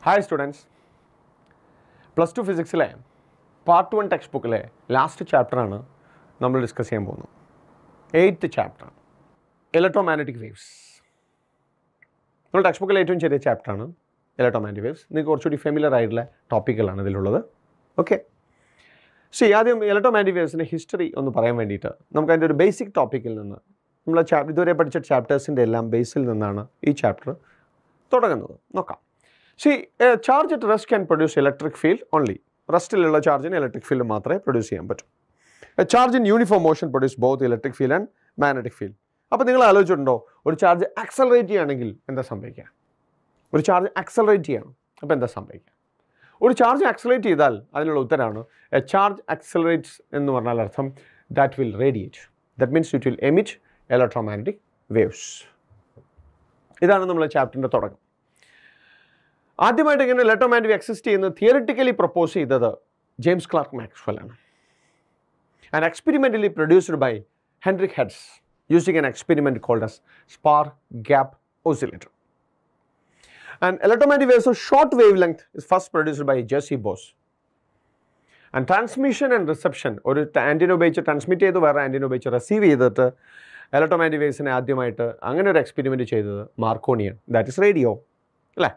Hi students, plus 2 physics part 1 textbook last chapter we discuss 8th chapter electromagnetic waves. Textbook chapter electromagnetic waves. You familiar topic. Okay. See, electromagnetic waves history is a basic topic. We chapters in the basic chapter. See, a charge at rest can produce electric field only. Rest charge in electric field produce. A charge in uniform motion produces both electric field and magnetic field. Now, you know, a charge accelerate a charge accelerate a charge accelerate a charge accelerates that will radiate. That means it will emit electromagnetic waves. This is the chapter. ആദ്യമായിട്ട് ഇങ്ങനെ electromagnetic exist ചെയ്യുന്നത് theoretically propose ചെയ്തത് James Clerk Maxwell ആണ്. And experimentally produced by Heinrich Hertz using an experiment called as spark gap oscillator. And electromagnetic waves of short wavelength is first produced by J.C. Bose. And transmission and reception, ഒരു antenna ഉപയോഗിച്ച് transmit ചെയ്ത് വേറെ antenna ഉപയോഗിച്ച് receive ചെയ്തിട്ട് electromagnetic waves ആദ്യമായിട്ട് അങ്ങനെ ഒരു experiment ചെയ്തത് മാർക്കോണിയാണ്. ദാറ്റ് ഇസ് റേഡിയോ അല്ലേ?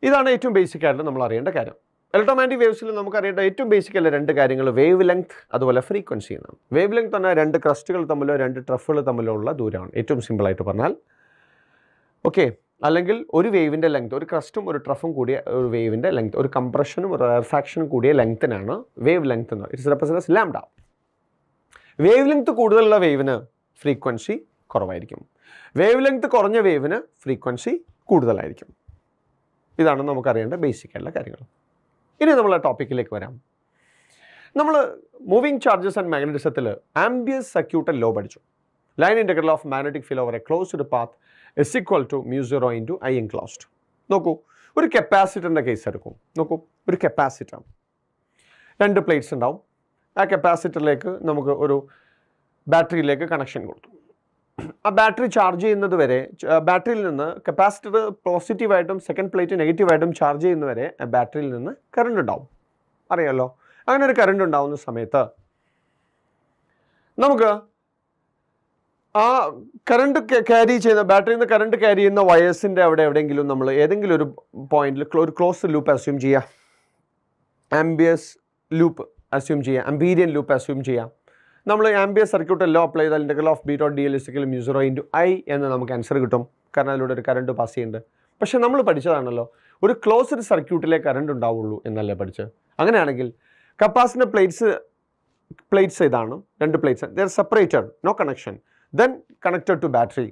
ഇതാണ് ഏറ്റവും ബേസിക് ആയിട്ട് നമ്മൾ അറിയേണ്ട കാര്യം. ഇലക്ട്രോമാഗ്നെറ്റിക് വേവ്സിൽ നമുക്ക് അറിയേണ്ട ഏറ്റവും ബേസിക് അല്ല രണ്ട് കാര്യങ്ങൾ, വേവ് ലെങ്ത് അതുപോലെ ഫ്രീക്വൻസി എന്നാണ്. വേവ് ലെങ്ത് പറഞ്ഞാൽ രണ്ട് ക്രസ്റ്റുകൾ തമ്മിലോ രണ്ട് ട്രഫുകൾ തമ്മിലോ ഉള്ള ദൂരമാണ് ഏറ്റവും സിമ്പിളായിട്ട് പറഞ്ഞാൽ. ഓക്കെ, അല്ലെങ്കിൽ ഒരു വേവിൻ്റെ ലെങ്ത്, ഒരു ക്രസ്റ്റും ഒരു ട്രഫും കൂടിയ ഒരു വേവിൻ്റെ ലെങ്ത്, ഒരു കംപ്രഷനും ഒരു റെയർഫാക്ഷനും കൂടിയ ലെങ്ത്തിനാണ് വേവ് ലെങ്ത് എന്ന്. It's represent lambda. Wave length കൂടുതലുള്ള വേവിന് ഫ്രീക്വൻസി കുറവായിരിക്കും, വേവ് ലെങ്ത് കുറഞ്ഞ വേവിന് ഫ്രീക്വൻസി കൂടുതലായിരിക്കും. ഇതാണ് നമുക്കറിയേണ്ട ബേസിക് ആയിട്ടുള്ള കാര്യങ്ങൾ. ഇനി നമ്മൾ ആ ടോപ്പിക്കിലേക്ക് വരാം. നമ്മൾ മൂവിങ് ചാർജസ് ആൻഡ് മാഗ്നറ്റിസത്തിൽ ആംബിയസ് സർക്യൂട്ടൽ ലോ പഠിച്ചു. Line integral of magnetic field over a closed path is equal to μ0 into I enclosed. നോക്കൂ, ഒരു കപ്പാസിറ്ററിൻ്റെ കേസ് എടുക്കും. നോക്കൂ, ഒരു കപ്പാസിറ്റർ, രണ്ട് പ്ലേറ്റ്സ് ഉണ്ടാവും. ആ കപ്പാസിറ്ററിലേക്ക് നമുക്ക് ഒരു ബാറ്ററിയിലേക്ക് കണക്ഷൻ കൊടുത്തു. ആ ബാറ്ററി ചാർജ് ചെയ്യുന്നത് വരെ, ബാറ്ററിയിൽ നിന്ന് കപ്പാസിറ്റർ പോസിറ്റീവായിട്ടും സെക്കൻഡ് പ്ലേറ്റ് നെഗറ്റീവായിട്ടും ചാർജ് ചെയ്യുന്നവരെ ആ ബാറ്ററിയിൽ നിന്ന് കറണ്ട് ഉണ്ടാവും. അറിയാമല്ലോ, അങ്ങനെ ഒരു കറണ്ട് ഉണ്ടാവുന്ന സമയത്ത് നമുക്ക് ആ കറണ്ട് ക്യാരി ചെയ്യുന്ന, ബാറ്ററിയിൽ നിന്ന് കറണ്ട് ക്യാരി ചെയ്യുന്ന വയേഴ്സിൻ്റെ അവിടെ എവിടെയെങ്കിലും നമ്മൾ ഏതെങ്കിലും ഒരു പോയിന്റിൽ ഒരു ക്ലോസ് ലൂപ്പ് അസ്യൂം ചെയ്യാം, ആംബിയസ് ലൂപ്പ് അസ്യൂം ചെയ്യാം, ആംബീരിയൻ ലൂപ്പ് അസ്യൂം ചെയ്യാം. നമ്മൾ ആംബിയസ് സർക്യൂട്ട് ലോ അപ്ലൈ ചെയ്താൽ integral of B dot D L is equal μ0 into I എന്ന് നമുക്ക് ആൻസർ കിട്ടും, കാരണം അതിലൂടെ ഒരു കറണ്ട് പാസ് ചെയ്യുന്നുണ്ട്. പക്ഷേ നമ്മൾ പഠിച്ചതാണല്ലോ ഒരു ക്ലോസ്ഡ് സർക്യൂട്ടിലെ കറണ്ട് ഉണ്ടാവുള്ളൂ എന്നല്ലേ പഠിച്ചത്. അങ്ങനെയാണെങ്കിൽ കപ്പാസിറ്റർ പ്ലേറ്റ്സ് ഇതാണ്, രണ്ട് plates, they are separated, no connection, then connected to battery.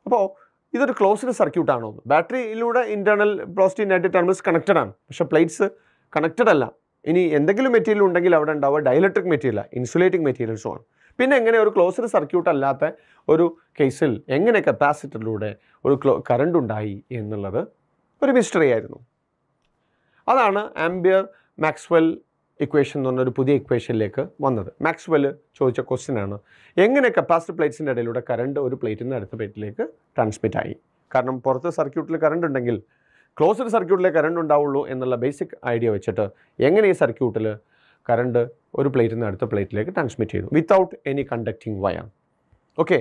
അപ്പോൾ ഇതൊരു ക്ലോസ്ഡ് സർക്യൂട്ടാണോ? ബാറ്ററിയിലൂടെ internal positive negative terminals connected ആണ്, പക്ഷേ പ്ലേറ്റ്സ് കണക്റ്റഡ് അല്ല. ഇനി എന്തെങ്കിലും മെറ്റീരിയൽ ഉണ്ടെങ്കിൽ അവിടെ ഉണ്ടാവുക ഡൈലക്ട്രിക് മെറ്റീരിയൽ, ഇൻസുലേറ്റിംഗ് മെറ്റീരിയൽസും ആണ്. പിന്നെ എങ്ങനെ ഒരു ക്ലോസ്ഡ് സർക്യൂട്ട് അല്ലാത്ത ഒരു കേസിൽ എങ്ങനെ കപ്പാസിറ്ററിലൂടെ ഒരു കറണ്ട് ഉണ്ടായി എന്നുള്ളത് ഒരു മിസ്റ്ററി ആയിരുന്നു. അതാണ് ആംബിയർ മാക്സ്വെൽ ഇക്വേഷൻ എന്ന് പറഞ്ഞൊരു പുതിയ ഇക്വേഷനിലേക്ക് വന്നത്. മാക്സ്വെൽ ചോദിച്ച ക്വസ്റ്റ്യനാണ്, എങ്ങനെ കപ്പാസിറ്റർ പ്ലേറ്റ്സിൻ്റെ ഇടയിലൂടെ കറണ്ട് ഒരു പ്ലേറ്റിൽ നിന്ന് അടുത്ത പ്ലേറ്റിലേക്ക് ട്രാൻസ്മിറ്റ് ആയി. കാരണം പുറത്ത് സർക്യൂട്ടിൽ കറണ്ട് ഉണ്ടെങ്കിൽ ക്ലോസ്ഡ് സർക്യൂട്ടിലെ കറണ്ട് ഉണ്ടാവുള്ളൂ എന്നുള്ള ബേസിക് ഐഡിയ വെച്ചിട്ട് എങ്ങനെ ഈ സർക്യൂട്ടിൽ കറണ്ട് ഒരു പ്ലേറ്റിൽ നിന്ന് അടുത്ത പ്ലേറ്റിലേക്ക് ട്രാൻസ്മിറ്റ് ചെയ്തു without any conducting wire. Okay,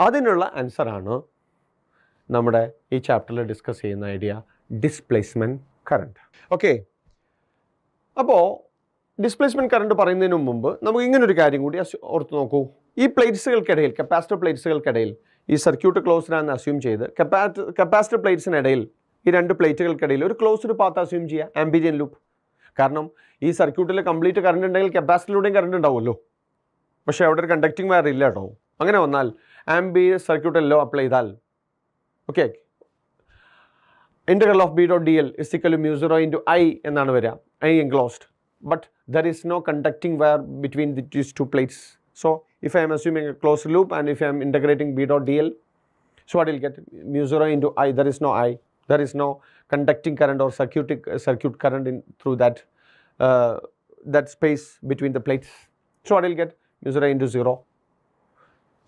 അതിനുള്ള ആൻസറാണ് നമ്മുടെ ഈ ചാപ്റ്ററിൽ ഡിസ്കസ് ചെയ്യുന്ന ഐഡിയ, ഡിസ്പ്ലേസ്മെൻറ്റ് കറണ്ട്. ഓക്കെ, അപ്പോൾ ഡിസ്പ്ലേസ്മെൻറ്റ് കറണ്ട് പറയുന്നതിന് മുമ്പ് നമുക്ക് ഇങ്ങനൊരു കാര്യം കൂടി ഓർത്ത് നോക്കൂ. ഈ പ്ലേറ്റ്സുകൾക്കിടയിൽ, കപ്പാസിറ്റർ പ്ലേറ്റ്സുകൾക്കിടയിൽ ഈ സർക്യൂട്ട് ക്ലോസ്ഡ് ആണെന്ന് അസ്യൂം ചെയ്ത് കപ്പാസിറ്റർ പ്ലേറ്റ്സിനിടയിൽ ഈ രണ്ട് പ്ലേറ്റുകൾക്കിടയിൽ ഒരു ക്ലോസ്ഡ് പാത്ത് അസ്യൂം ചെയ്യുക, ആംബീരിയൻ ലൂപ്പ്. കാരണം ഈ സർക്യൂട്ടിൽ കംപ്ലീറ്റ് കറണ്ട് ഉണ്ടെങ്കിൽ കപ്പാസിറ്ററിലൂടെയും കറണ്ട് ഉണ്ടാവുമല്ലോ, പക്ഷേ അവിടെ ഒരു കണ്ടക്റ്റിംഗ് വയർ ഇല്ല കേട്ടോ. അങ്ങനെ വന്നാൽ ആംബിയർ സർക്യൂട്ടിൽ ലോ അപ്ലൈ ചെയ്താൽ okay, integral of B dot D L is equal μ0 into I എന്നാണ് വരിക, I enclosed. But there is no conducting wire between these two plates. So if I am assuming a closed loop and if I am integrating B dot dl, so what I will get μ0 into I, there is no I, there is no conducting current or circuit current through that space between the plates. So what I will get μ0 into 0.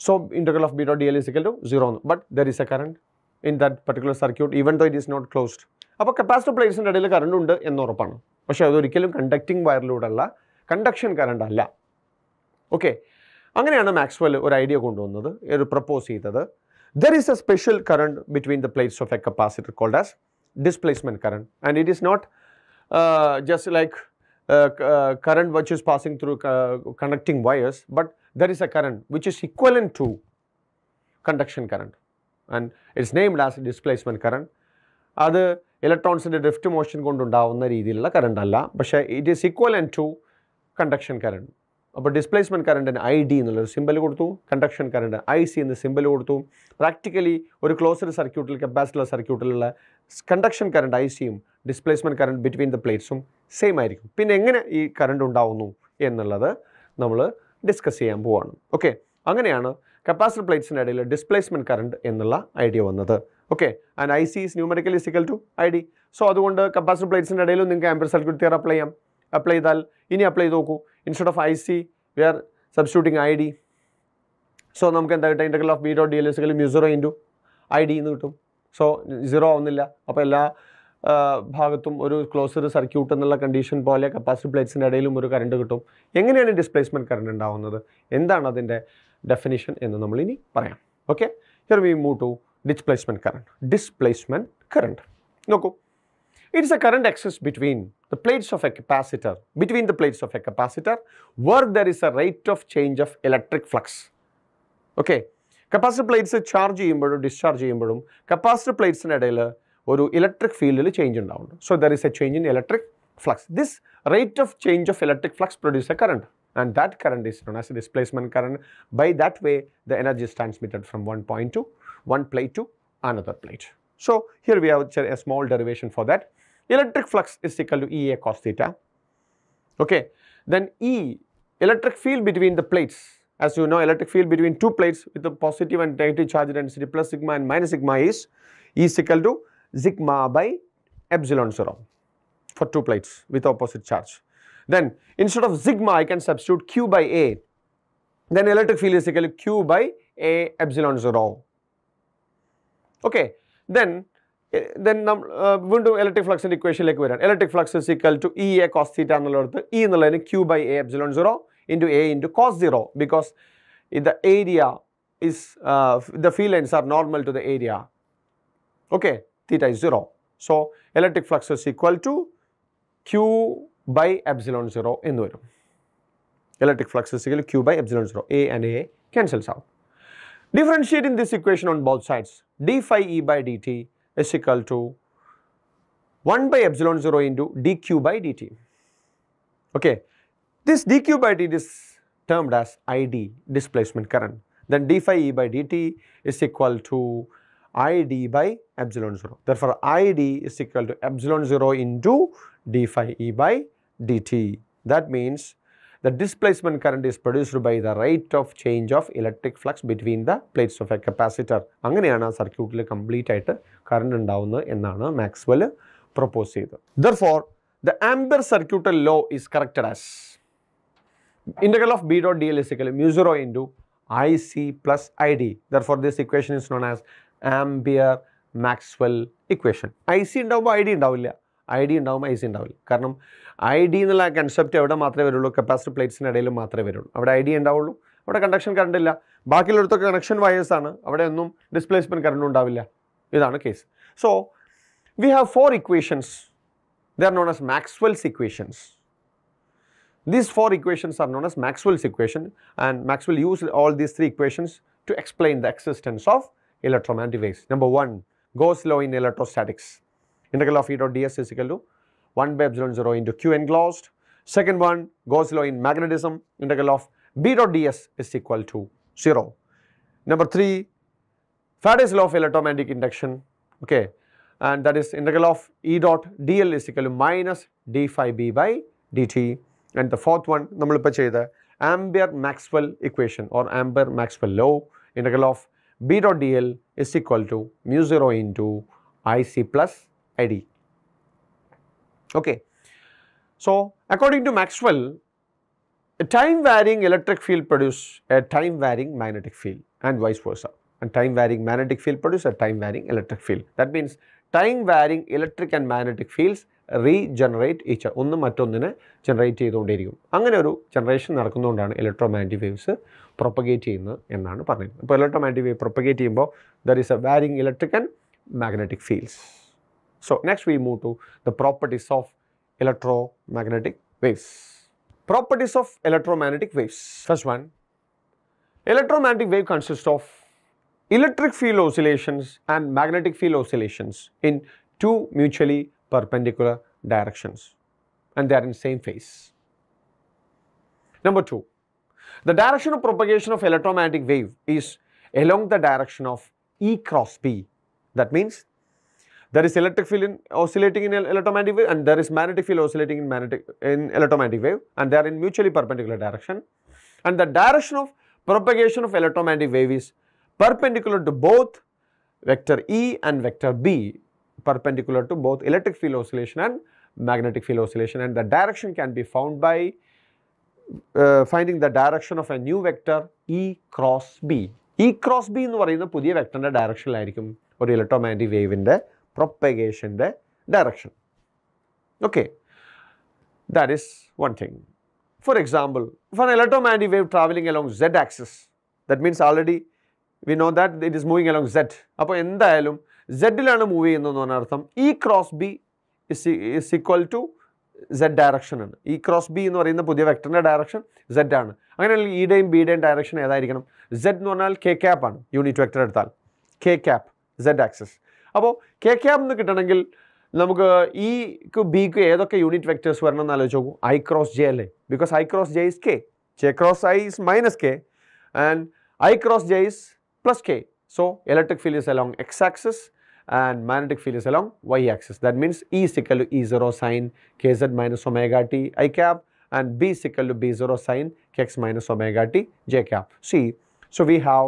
So integral of B dot dl is equal to 0. But there is a current in that particular circuit even though it is not closed. അപ്പോൾ capacitor പ്ലേറ്റ്സിൻ്റെ ഇടയിൽ current ഉണ്ട് എന്ന് ഉറപ്പാണ്. പക്ഷേ അതൊരിക്കലും conducting വയറിലൂടെയുള്ള conduction current അല്ല. Okay, അങ്ങനെയാണ് മാക്സ്വെൽ ഒരു ഐഡിയ കൊണ്ടുവന്നത്, ഒരു പ്രപ്പോസ് ചെയ്തത്. There is a special current between the plates of a capacitor called as displacement current, and it is not just like current which is passing through conducting wires, but there is a current which is equivalent to conduction current, and it's named as displacement current. അത് ഇലക്ട്രോൺസിൻ്റെ drift motion കൊണ്ടുണ്ടാവുന്ന രീതിയിലുള്ള current അല്ല, പക്ഷേ it is equivalent to conduction current. അപ്പോൾ displacement കറണ്ടിന് I D എന്നുള്ളൊരു symbol കൊടുത്തു, conduction current I C എന്ന symbol കൊടുത്തു. പ്രാക്ടിക്കലി ഒരു ക്ലോസ്ഡ് സർക്യൂട്ടിൽ, കപ്പാസിറ്റർ സർക്യൂട്ടിലുള്ള കണ്ടക്ഷൻ കറണ്ട് ഐ സിയും ഡിസ്പ്ലേസ്മെൻറ്റ് കറണ്ട് ബിറ്റ്വീൻ ദ പ്ലേറ്റ്സും സെയിം ആയിരിക്കും. പിന്നെ എങ്ങനെ ഈ കറണ്ട് ഉണ്ടാവുന്നു എന്നുള്ളത് നമ്മൾ ഡിസ്കസ് ചെയ്യാൻ പോവാണ്. ഓക്കെ, അങ്ങനെയാണ് കപ്പാസിറ്റർ പ്ലേറ്റ്സിൻ്റെ ഇടയിൽ ഡിസ്പ്ലേസ്മെൻറ്റ് കറണ്ട് എന്നുള്ള ഐഡിയ വന്നത്. Okay, and I C is numerically equal to I D. So അതുകൊണ്ട് കപ്പാസിറ്റർ പ്ലേറ്റ്സിൻ്റെ ഇടയിലും നിങ്ങൾക്ക് ആംപിയർ സർക്യൂട്ട് തിയറി അപ്ലൈ ചെയ്യാം. അപ്ലൈ ചെയ്താൽ ഇനി അപ്ലൈ ചെയ്ത് നോക്കൂ. Instead of I C we are substituting I D. So നമുക്ക് എന്താ കിട്ടുക? Integral of B dot D L is mu zero into I D എന്ന് കിട്ടും. സോ സീറോ ആവുന്നില്ല. അപ്പോൾ എല്ലാ ഭാഗത്തും ഒരു ക്ലോസ്ഡ് സർക്യൂട്ട് എന്നുള്ള കണ്ടീഷൻ പോലെ കപ്പാസിറ്റർ പ്ലേറ്റ്സിൻ്റെ ഇടയിലും ഒരു കറണ്ട് കിട്ടും. എങ്ങനെയാണ് ഡിസ്പ്ലേസ്മെൻറ്റ് കറണ്ട് ഉണ്ടാവുന്നത്, എന്താണ് അതിൻ്റെ ഡെഫിനിഷൻ എന്ന് നമ്മൾ ഇനി പറയാം. Okay, here we move to displacement current. Displacement current നോക്കൂ, it is a current exists between the plates of a capacitor, where there is a rate of change of electric flux. Okay, capacitor plates charge ചെയ്യുമ്പോഴും discharge ചെയ്യുമ്പോഴും capacitor പ്ലേറ്റ്സിൻ്റെ ഇടയിൽ ഒരു electric ഫീൽഡിൽ change ഉണ്ടാവുന്നുണ്ട്. So there is A change in electric flux. This rate of change of electric flux produce A current, and that current is known as a displacement current. By that way the energy is transmitted from one plate to another plate. So here we have a small derivation for that. Electric flux is equal to EA cos theta. Okay, then E, electric field between the plates. As you know, electric field between two plates with a positive and negative charge density plus sigma and minus sigma is E is equal to sigma by epsilon 0 for two plates with opposite charge. Then instead of sigma I can substitute Q by A. Then electric field is equal to Q by A epsilon 0. Okay, then വീണ്ടും electric ഫ്ലക്സിൻ്റെ ഇക്വേഷനിലേക്ക് വരാൻ. Electric flux is equal to E A cos theta എന്നുള്ളത് E എന്നുള്ളതിന് Q by A epsilon 0 into A into cos 0 because the area is the field lines are normal to the area. Okay, theta is 0. So electric flux is equal to Q by epsilon 0 എന്ന് വരും. Electric flux is equal to Q by epsilon 0. A and A cancels out. Differentiating this equation on both sides, d phi E by dt is equal to 1 by epsilon 0 into dq by dt. Okay, this dq by dt is termed as id, displacement current. Then d phi E by dt is equal to id by epsilon 0. Therefore id is equal to epsilon 0 into d phi E by dt. That means the displacement current is produced by the rate of change of electric flux between the plates of a capacitor. അങ്ങനെയാണ് ആ സർക്യൂട്ടിൽ complete ആയിട്ട് current ഉണ്ടാവുന്നത് എന്നാണ് Maxwell propose ചെയ്തത്. Therefore the ampere circuital law is corrected as integral of b dot dl is equal to mu 0 into ic plus id. Therefore this equation is known as ampere maxwell equation. ic ഉണ്ടാവുമ്പോൾ id ഉണ്ടാവില്ല, id ഉണ്ടാവുമ്പോൾ ic ഉണ്ടാവില്ല. കാരണം I D എന്നുള്ള concept എവിടെ മാത്രമേ വരുള്ളൂ? Capacitor പ്ലേറ്റ്സിൻ്റെ ഇടയിൽ മാത്രമേ വരുള്ളൂ. അവിടെ ഐ ഡി ഉണ്ടാവുള്ളൂ, അവിടെ കണ്ടക്ഷൻ കറണ്ട് ഇല്ല. ബാക്കിയുള്ളിടത്തൊക്കെ കണക്ഷൻ വയേഴ്സ് ആണ്, അവിടെ ഒന്നും ഡിസ്പ്ലേസ്മെൻറ്റ് കറണ്ട് ഉണ്ടാവില്ല. ഇതാണ് case. So we have 4 equations. They are known as Maxwell's equations. These 4 equations are known as Maxwell's equation, and Maxwell used all these 3 equations to explain the existence of electromagnetic waves. Number 1, Gauss law in electrostatics. Integral of E dot ds is equal to 1 by epsilon 0 into Q enclosed. Second one, Gauss law in magnetism. Integral of B dot ds is equal to 0. Number 3, Faraday's law of electromagnetic induction. Okay, and that is integral of E dot dl is equal to minus d phi b by dt. And the fourth one, nammal ipo cheyda Ampere Maxwell equation or Ampere Maxwell law. Integral of B dot dl is equal to mu 0 into ic plus id. Okay, so according to Maxwell, a time varying electric field produces a time varying magnetic field and vice versa, and time varying magnetic field produces a time varying electric field. That means time varying electric and magnetic fields regenerate each other. ഒന്ന് മറ്റൊന്നിനെ generate ചെയ്തുകൊണ്ടിരിക്കും. അങ്ങനെ ഒരു generation നടക്കുന്നതുകൊണ്ടാണ് electromagnetic waves propagate ചെയ്യുന്നത് എന്നാണ് പറഞ്ഞത്. അപ്പോൾ electromagnetic wave propagate ചെയ്യുമ്പോൾ there is A varying electric and magnetic fields. So next we move to the properties of electromagnetic waves. Properties of electromagnetic waves. First one, electromagnetic wave consists of electric field oscillations and magnetic field oscillations in two mutually perpendicular directions, and they are in same phase. Number two, the direction of propagation of electromagnetic wave is along the direction of E cross B. That means there is electric field oscillating in electromagnetic wave, and there is magnetic field oscillating in electromagnetic wave, and they are in mutually perpendicular direction. And the direction of propagation of electromagnetic wave is perpendicular to both vector E and vector B, perpendicular to both electric field oscillation and magnetic field oscillation, and the direction can be found by finding the direction of a new vector E cross B. E cross B എന്ന് പറയുന്ന പുതിയ വെക്ടറിന്റെ ഡയറക്ഷനിലായിരിക്കും ഒരു electromagnetic വേവിന്റെ പ്രൊപ്പഗേഷന്റെ direction. Okay, that is one thing. For example, for an electromagnetic wave traveling along z axis, that means already we know that it is moving along z. അപ്പോൾ എന്തായാലും z-ലാണ് move ചെയ്യുന്നതെന്ന് പറഞ്ഞ അർത്ഥം E cross B is equal to z direction ആണ്. E cross B എന്ന് പറയുന്ന പുതിയ വെക്ടറിന്റെ ഡയറക്ഷൻ z ആണ്. അങ്ങനെയാണെങ്കിൽ ഇയുടെയും ബിയുടെയും ഡയറക്ഷൻ ഏതായിരിക്കണം? z എന്ന് പറഞ്ഞാൽ k ക്യാപ്പ് ആണ്. യൂണിറ്റ് വെക്ടർ എടുത്താൽ k ക്യാപ്പ് z ആക്സിസ്. അപ്പോൾ k ക്യാപ്പ് എന്ന് കിട്ടണമെങ്കിൽ നമുക്ക് ഇക്ക് ബിക്ക് ഏതൊക്കെ യൂണിറ്റ് വെക്ടേഴ്സ് വരണം എന്ന് ആലോചിച്ച് നോക്കൂ. I cross j അല്ലേ? Because I cross j is k, j cross I is minus k, and I cross j is plus k. So electric field is along x axis and magnetic field is along y axis. That means E is equal to E0 sin kz minus omega t I cap, and B is equal to B0 sin kx minus omega t j cap. See, so we have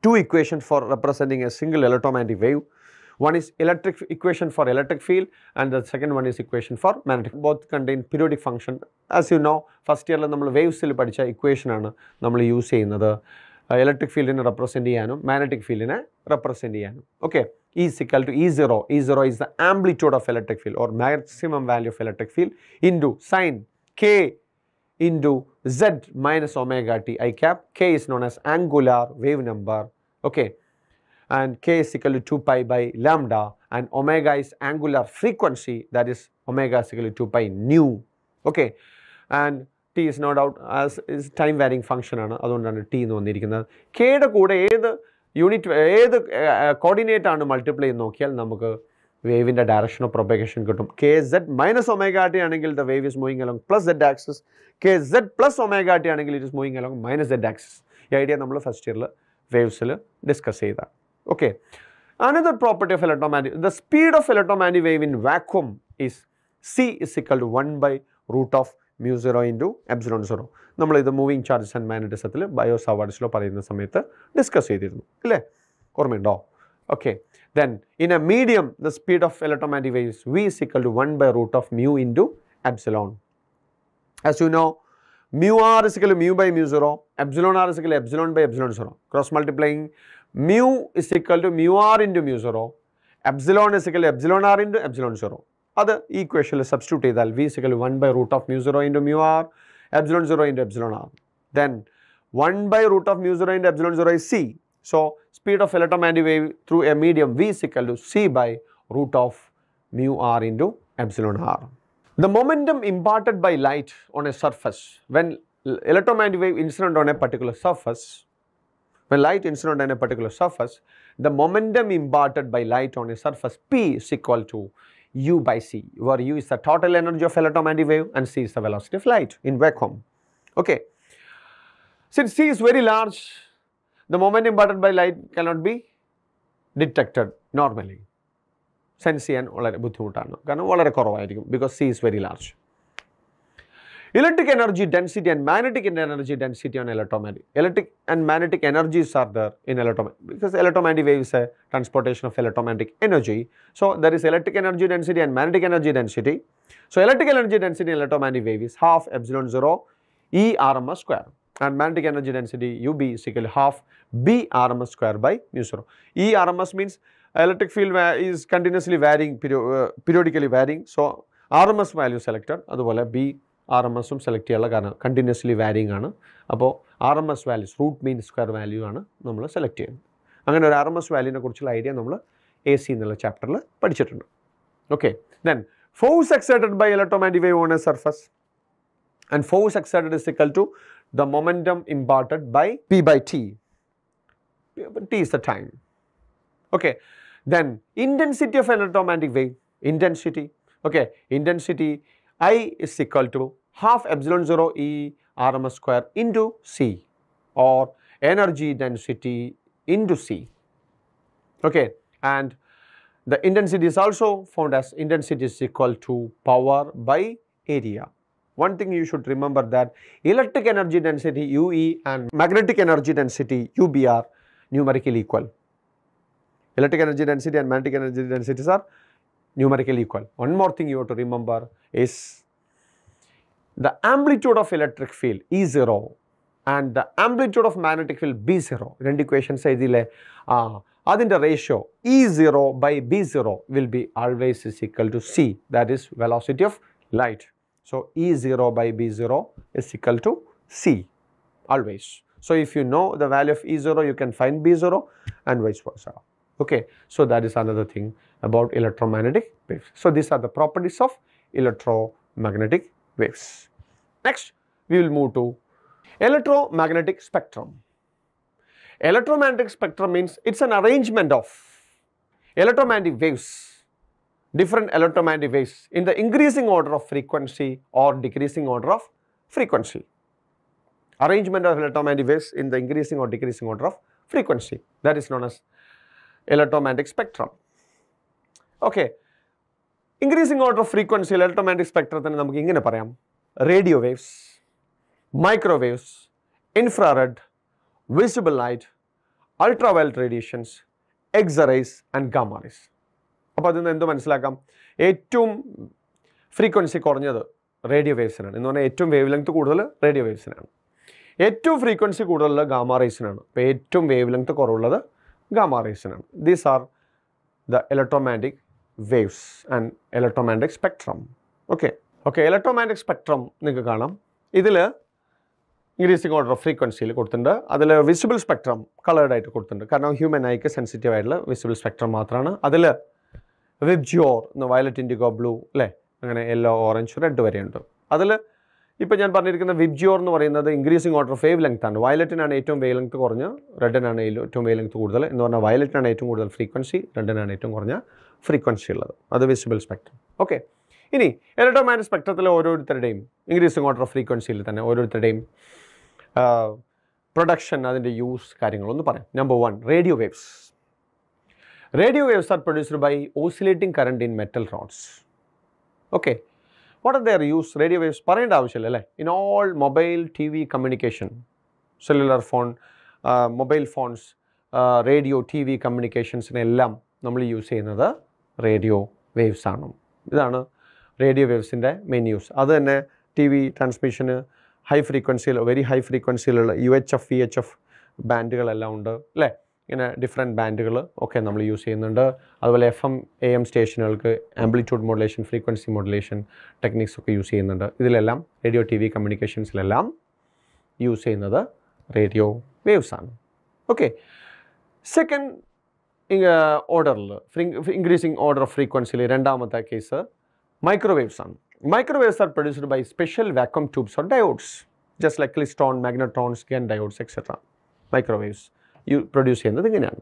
two equations for representing a single electromagnetic wave. One is electric equation for electric field, and the second one is equation for magnetic. Both contain periodic function. As you know, first year നമ്മൾ വേവ്സിൽ പഠിച്ച equation ആണ് നമ്മൾ use ചെയ്യുന്നത് electric ഫീൽഡിനെ represent ചെയ്യാനും magnetic ഫീൽഡിനെ represent ചെയ്യാനും. Okay, E is equal to E0. E0 is the amplitude of electric field or maximum value of electric field into sin k into z minus omega t I cap. K is known as angular wave number. Okay, and k is equal to 2 pi by lambda, and omega is angular frequency, that is omega is equal to 2 pi nu. Okay, and t is no doubt as is time varying function ആണ്, അതുകൊണ്ടാണ് t എന്ന് വന്നിരിക്കുന്നത്. kയുടെ കൂടെ ഏത് unit ഏത് coordinate ആണ് multiply ചെയ്ത് നോക്കിയാൽ നമുക്ക് വേവിൻ്റെ ഡയറക്ഷൻ ഓഫ് പ്രൊപ്പഗേഷൻ കിട്ടും. K Z minus omega T ആണെങ്കിൽ the wave is moving along plus Z axis, K Z plus omega T ആണെങ്കിൽ it is moving along minus Z axis. ഈ ഐഡിയ നമ്മൾ ഫസ്റ്റ് ഇയറിൽ വേവ്സിൽ ഡിസ്കസ് ചെയ്താണ്. Okay, another property of electromagnetic, the speed of electromagnetic wave in vacuum is C is equal to 1 by root of mu 0 into epsilon 0. നമ്മൾ ഇത് moving charges and മാഗ്നറ്റിസത്തിൽ bio സവാർഡ്സിലോ പറയുന്ന സമയത്ത് discuss ചെയ്തിരുന്നു അല്ലേ, ഓർമ്മയുണ്ടോ? Okay, then in a medium the speed of electromagnetic waves V is equal to 1 by root of mu into epsilon. As you know, mu r is equal to mu by mu 0, epsilon r is equal to epsilon by epsilon 0. Cross multiplying, mu is equal to mu r into mu 0, epsilon is equal to epsilon r into epsilon 0. അത് ഈ ഇക്വേഷനിൽ substitute ചെയ്താൽ V is equal to 1 by root of mu 0 into mu r, epsilon 0 into epsilon r. Then 1 by root of mu 0 into epsilon 0 is C. So speed of electromagnetic wave through a medium V is equal to C by root of mu r into epsilon r. The momentum imparted by light on a surface, when electromagnetic wave incident on a particular surface, when light incident on a particular surface, the momentum imparted by light on a surface P is equal to U by C, where U is the total energy of electromagnetic wave and C is the velocity of light in vacuum. Okay, since C is very large, the moment imparted by light cannot be detected normally. Sense ചെയ്യാൻ വളരെ ബുദ്ധിമുട്ടാണ്, കാരണം വളരെ കുറവായിരിക്കും, because C is very large. Electric energy density and magnetic energy density on electromagnetic. Electric and magnetic energies are there in electromagnetic, because electromagnetic wave is a transportation of electromagnetic energy. So there is electric energy density and magnetic energy density. So electric energy density in electromagnetic wave is half epsilon 0 E RMS square, and magnetic energy density UB is equal to half B RMS square by mu 0. E RMS means electric field is continuously varying, periodically varying. So, RMS value selected. അതുപോലെ B RMS select ചെയ്യാനുള്ള കാരണം continuously varying ആണ്. അപ്പോൾ RMS values, root mean square value ആണ് നമ്മൾ select ചെയ്യുന്നത്. അങ്ങനെ ഒരു RMS വാല്യൂവിനെ കുറിച്ചുള്ള ഐഡിയ നമ്മൾ AC എന്നുള്ള ചാപ്റ്ററിൽ പഠിച്ചിട്ടുണ്ട്. Okay, then force exerted by electromagnetic wave on a surface, and force exerted is equal to the momentum imparted by P by T. T is the time. Okay, then intensity of electromagnetic wave, intensity, okay, intensity I is equal to half epsilon 0 E RMS square into C, or energy density into C. Okay, and the intensity is also found as intensity is equal to power by area. One thing you should remember that electric energy density UE and magnetic energy density UB are numerically equal. Electric energy density and magnetic energy densities are numerically equal. One more thing you have to remember is the amplitude of electric field E0 and the amplitude of magnetic field B0. Two equations എഴുതിയില്ലേ? അതിൻ്റെ ratio E0 by B0 will be always is equal to C, that is velocity of light. So, E0 by B0 is equal to C always. So, if you know the value of E0, you can find B0 and vice versa. Okay, so that is another thing about electromagnetic waves. So, these are the properties of electromagnetic waves. Next, we will move to electromagnetic spectrum. Electromagnetic spectrum means it's an arrangement of electromagnetic waves, different electromagnetic waves in the increasing order of frequency or decreasing order of frequency. Arrangement of electromagnetic waves in the increasing or decreasing order of frequency, that is known as electromagnetic spectrum. Okay, increasing order of frequency electromagnetic spectrum നമുക്ക് ഇങ്ങനെ പറയാം: radio waves, microwaves, infrared, visible light, ultraviolet radiations, X-rays and gamma rays. അപ്പോൾ അതിൽ നിന്ന് എന്ത് മനസ്സിലാക്കാം? ഏറ്റവും frequency കുറഞ്ഞത് റേഡിയോ വേവ്സിനാണ്. എന്ന് പറഞ്ഞാൽ ഏറ്റവും വേവ് ലെങ്ത് കൂടുതൽ റേഡിയോ വേവ്സിനാണ്. ഏറ്റവും ഫ്രീക്വൻസി കൂടുതൽ ഗാമ റേസിനാണ്. അപ്പോൾ ഏറ്റവും വേവ് ലെങ്ത് കുറവുള്ളത് ഗാമ റേസിനാണ്. These are the electromagnetic waves and electromagnetic spectrum. Okay, electromagnetic spectrum നിങ്ങൾക്ക് കാണാം. ഇതിൽ ഇൻക്രീസിങ് ഓർഡർ ഓഫ് ഫ്രീക്വൻസിയിൽ കൊടുത്തിട്ടുണ്ട്. അതിൽ വിസിബിൾ സ്പെക്ട്രം കളേർഡ് ആയിട്ട് കൊടുത്തിട്ടുണ്ട്. കാരണം ഹ്യൂമൻ ഐക്ക് സെൻസിറ്റീവ് ആയിട്ടുള്ള വിസിബിൾ സ്പെക്ട്രം മാത്രമാണ്. അതിൽ വിബ്ജിയോർ എന്ന് വയലറ്റ്, ഇൻഡിഗോ, ബ്ലൂ അല്ലേ, അങ്ങനെ യെല്ലോ, ഓറഞ്ച്, റെഡ് വരെയുണ്ട്. അതിൽ ഇപ്പോൾ ഞാൻ പറഞ്ഞിരിക്കുന്ന വിബ്ജിയോർ എന്ന് പറയുന്നത് increasing order of wave length ആണ്. വയലറ്റിനാണ് ഏറ്റവും വേവ് ലെങ്ത് കുറഞ്ഞ്, റെഡിനാണ് ഏറ്റവും വേവ് ലെങ്ത് കൂടുതൽ. എന്ന് പറഞ്ഞാൽ വയലറ്റിനാണ് ഏറ്റവും കൂടുതൽ ഫ്രീക്വൻസി, റെഡിനാണ് ഏറ്റവും കുറഞ്ഞ ഫ്രീക്വൻസി ഉള്ളത്. അത് വിസിബിൾ സ്പെക്ട്രം. ഓക്കെ, ഇനി ഇലക്ട്രോമാഗ്നറ്റിക് സ്പെക്ട്രത്തിലെ ഓരോരുത്തരുടെയും ഇൻക്രീസിങ് ഓർഡർ ഓഫ് ഫ്രീക്വൻസിയിൽ തന്നെ ഓരോരുത്തരുടെയും പ്രൊഡക്ഷൻ, അതിൻ്റെ യൂസ് കാര്യങ്ങളൊന്ന് പറയാം. Number 1, radio waves. Radio waves are produced by oscillating current in metal rods. Okay, what are their use? Radio waves പറയേണ്ട ആവശ്യമില്ല അല്ലേ? In all mobile TV communication, cellular phone, mobile phones, radio TV communicationsനെല്ലാം നമ്മൾ use ചെയ്യുന്നത് radio waves ആണ്. ഇതാണ് radio വേവ്സിൻ്റെ main use. അത് തന്നെ T V ട്രാൻസ്മിഷന് high ഫ്രീക്വൻസിയിൽ, വെരി ഹൈ ഫ്രീക്വൻസിയിലുള്ള UHF, VHF ബാൻഡുകളെല്ലാം ഉണ്ട് അല്ലേ? ഇങ്ങനെ ഡിഫറെൻറ്റ് ബാൻഡുകൾ ഒക്കെ നമ്മൾ യൂസ് ചെയ്യുന്നുണ്ട്. അതുപോലെ FM, AM സ്റ്റേഷനുകൾക്ക് amplitude modulation, frequency modulation techniques ഒക്കെ യൂസ് ചെയ്യുന്നുണ്ട്. ഇതിലെല്ലാം റേഡിയോ TV കമ്മ്യൂണിക്കേഷൻസിലെല്ലാം യൂസ് ചെയ്യുന്നത് റേഡിയോ വേവ്സ് ആണ്. ഓക്കെ, സെക്കൻഡ് ഓർഡറിൽ ഇൻക്രീസിങ് ഓർഡർ ഓഫ് ഫ്രീക്വൻസിയിൽ രണ്ടാമത്തെ കേസ് മൈക്രോവേവ്സ് ആണ്. Microwaves are produced by special vacuum tubes or diodes, just like klystron, magnetrons, GaN diodes, etc. Microwaves produce ചെയ്യുന്നത് ഇങ്ങനെയാണ്.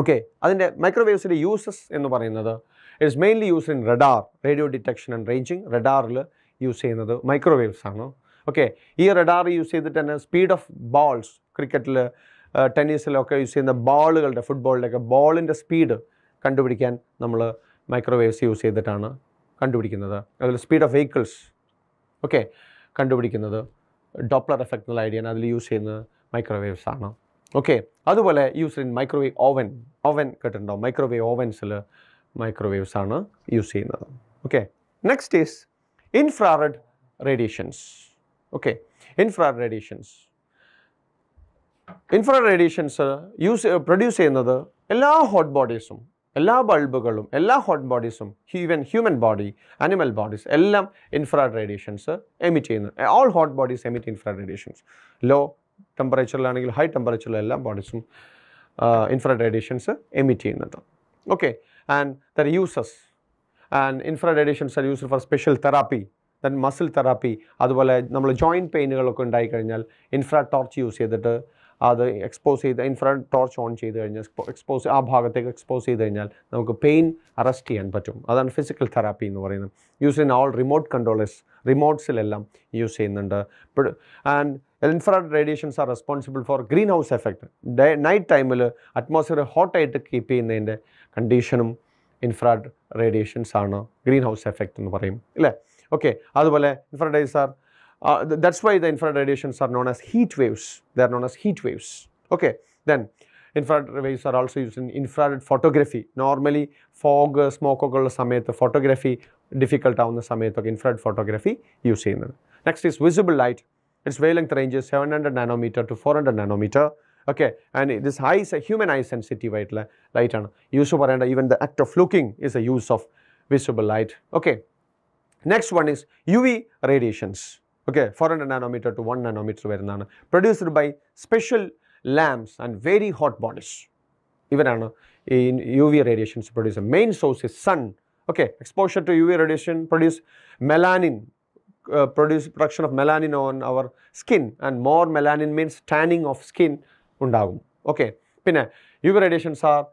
ഓക്കെ, അതിൻ്റെ മൈക്രോവേവ്സിൻ്റെ യൂസസ് എന്ന് പറയുന്നത് it's mainly use in radar, radio detection and ranging. റഡാറിൽ യൂസ് ചെയ്യുന്നത് മൈക്രോവേവ്സ് ആണ്. ഓക്കെ, ഈ റഡാർ യൂസ് ചെയ്തിട്ട് തന്നെ സ്പീഡ് ഓഫ് ബോൾസ്, ക്രിക്കറ്റിൽ, ടെന്നീസിലൊക്കെ യൂസ് ചെയ്യുന്ന ബോളുകളുടെ, ഫുട്ബോളിൻ്റെയൊക്കെ ബോളിൻ്റെ സ്പീഡ് കണ്ടുപിടിക്കാൻ നമ്മൾ മൈക്രോവേവ്സ് യൂസ് ചെയ്തിട്ടാണ് കണ്ടുപിടിക്കുന്നത്. അതിൽ സ്പീഡ് ഓഫ് വെഹിക്കിൾസ് ഓക്കെ കണ്ടുപിടിക്കുന്നത് ഡോപ്ലർ എഫക്റ്റ് എന്നുള്ള ഐഡിയ അതിൽ യൂസ് ചെയ്യുന്നത് മൈക്രോവേവ്സ് ആണ്. ഓക്കെ, അതുപോലെ യൂസ് ഇൻ മൈക്രോവേവ് ഓവൻ കേട്ടിട്ടുണ്ടോ? മൈക്രോവേവ് ഓവൻസിൽ മൈക്രോവേവ്സ് ആണ് യൂസ് ചെയ്യുന്നത്. Okay, next is infrared radiations. Okay, infrared radiations infrared radiations produce ചെയ്യുന്നത് എല്ലാ ഹോട്ട് ബോഡീസും, എല്ലാ ബൾബുകളും, എല്ലാ ഹോട്ട് ബോഡീസും, even human body, animal bodies എല്ലാം ഇൻഫ്രാറെഡ് റേഡിയേഷൻസ് എമിറ്റ് ചെയ്യുന്നു. All hot bodies emit infrared radiations. Low ടെമ്പറേച്ചറിലാണെങ്കിൽ ഹൈ ടെമ്പറേച്ചറിലെ എല്ലാ ബോഡീസും ഇൻഫ്രാറെഡ് റേഡിയേഷൻസ് എമിറ്റ് ചെയ്യുന്നുണ്ട്. Okay, and there uses and infrared radiations are used for special therapy, then muscle therapy. അതുപോലെ നമ്മൾ joint പെയിനുകളൊക്കെ ഉണ്ടായിക്കഴിഞ്ഞാൽ infra torch use ചെയ്തിട്ട് അത് expose ചെയ്ത് infra torch on ചെയ്ത് കഴിഞ്ഞാൽ ആ ഭാഗത്തേക്ക് എക്സ്പോസ് ചെയ്ത് കഴിഞ്ഞാൽ നമുക്ക് പെയിൻ അറസ്റ്റ് ചെയ്യാൻ പറ്റും. അതാണ് ഫിസിക്കൽ തെറാപ്പി എന്ന് പറയുന്നത്. Use in all remote controllers, റിമോട്ട്സിലെല്ലാം യൂസ് ചെയ്യുന്നുണ്ട്. And infrared radiations are responsible for greenhouse effect. Night ടൈമിൽ അറ്റ്മോസ്ഫിയർ ഹോട്ടായിട്ട് കീപ്പ് ചെയ്യുന്നതിൻ്റെ കണ്ടീഷനും ഇൻഫ്രാറെഡ് റേഡിയേഷൻസ് ആണ്. ഗ്രീൻ ഹൗസ് എഫക്റ്റ് എന്ന് പറയും അല്ലേ? ഓക്കെ, അതുപോലെ infrared rays are that's why the infrared radiations are known as heat waves. They are known as heat waves. Okay, then infrared waves are also used in infrared photography. Normally fog, smoke ഒക്കെ ഉള്ള സമയത്ത് photography difficult ആവുന്ന സമയത്തൊക്കെ infrared photography use ചെയ്യുന്നത്. Next is visible light. Its wavelength range 700 nanometre to 400 nanometre. Okay, and this human eye sensitive ആയിട്ടുള്ള ലൈറ്റാണ്. Use പറയേണ്ട even the act of looking is a use of visible light. Okay, next one is UV radiations. Okay, 400 nanometer to 1 nanometer വരുന്നതാണ്. Produced by special lamps and very hot bodies. ഇവരാണ് ഈ UV radiations produce. Main source is sun. Okay, exposure to UV radiation produce melanin, production of melanin on our skin, and more melanin means tanning of skin ഉണ്ടാകും. Okay, പിന്നെ UV radiations are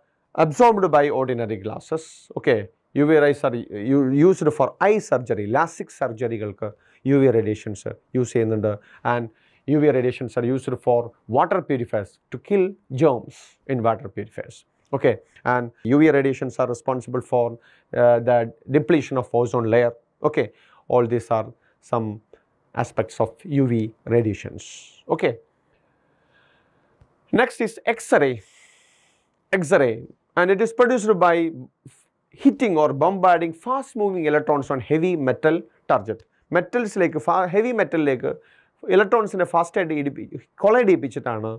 absorbed by ordinary glasses. Okay, UV rays are used for eye surgery, LASIK സർജറികൾക്ക് UV radiations use ചെയ്യുന്നുണ്ട്. And UV radiations are used for water purifiers to kill germs in water purifiers. Okay, and UV radiations are responsible for the depletion of ozone layer. Okay, all these are some aspects of UV radiations. Okay, next is X-ray. X-ray, and it is produced by hitting or bombarding fast moving electrons on heavy metal target. മെറ്റൽസിലേക്ക് heavy മെറ്റലിലേക്ക് ഇലക്ട്രോൺസിനെ ഫാസ്റ്റായിട്ട് collide ചെയ്യിപ്പിച്ചിട്ടാണ്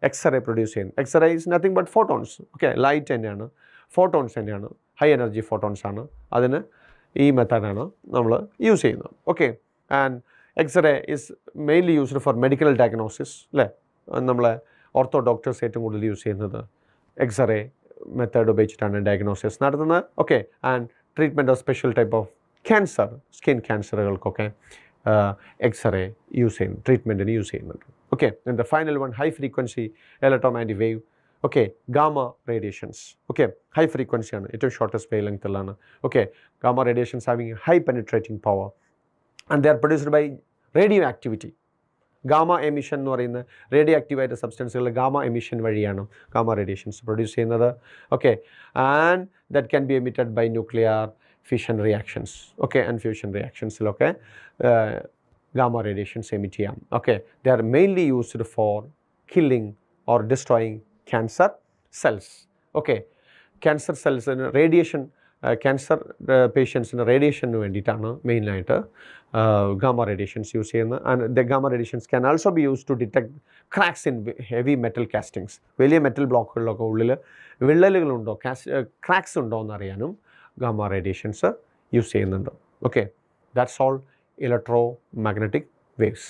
x ray produce ചെയ്യുന്നത്. X ray is nothing but photons. Okay, light തന്നെയാണ്, photons തന്നെയാണ്, high energy photons ആണ്. അതിന് ഈ മെത്തേഡാണ് നമ്മൾ യൂസ് ചെയ്യുന്നത്. Okay, and x ray is mainly used for medical diagnosis അല്ലേ? നമ്മളെ ഓർത്തോ ഡോക്ടേഴ്സ് ഏറ്റവും കൂടുതൽ യൂസ് ചെയ്യുന്നത് എക്സ്റേ മെത്തേഡ് ഉപയോഗിച്ചിട്ടാണ് ഡയഗ്നോസിസ് നടത്തുന്നത്. Okay, and treatment of special type of cancer, skin ക്യാൻസറുകൾക്കൊക്കെ എക്സ്റേ യൂസ് ചെയ്യുന്നു, ട്രീറ്റ്മെൻറ്റിന് യൂസ് ചെയ്യുന്നുണ്ട്. Okay, and the final one high frequency electromagnetic wave. Okay, gamma radiations. Okay, high ഫ്രീക്വൻസിയാണ്, ഏറ്റവും ഷോർട്ടസ്റ്റ് വേവ് ലെങ്ത്തുള്ളതാണ്. Okay, gamma radiations having high penetrating power and they are produced by radioactivity. Gamma emission എന്ന് പറയുന്ന റേഡിയോ ആക്റ്റീവായിട്ട് സബ്സ്റ്റൻസുകൾ gamma emission വഴിയാണ് gamma radiations produce ചെയ്യുന്നത്. Okay, and that can be emitted by nuclear fission reactions. Okay, and fusion reactions okay, gamma radiations emit ചെയ്യാം. Okay, they are mainly used for killing or destroying cancer cells. Okay, cancer cells in radiation, cancer patients റേഡിയേഷന് വേണ്ടിയിട്ടാണ് മെയിനായിട്ട് gamma radiations use ചെയ്യുന്നത്. And the gamma radiations can also be use to detect cracks in heavy metal castings. വലിയ metal ബ്ലോക്കുകളിലൊക്കെ ഉള്ളിൽ വിള്ളലുകളുണ്ടോ, cracks ഉണ്ടോ എന്നറിയാനും ഗാമ റേഡിയേഷൻസ് യൂസ് ചെയ്യുന്നുണ്ട്. Okay, that's all electromagnetic waves.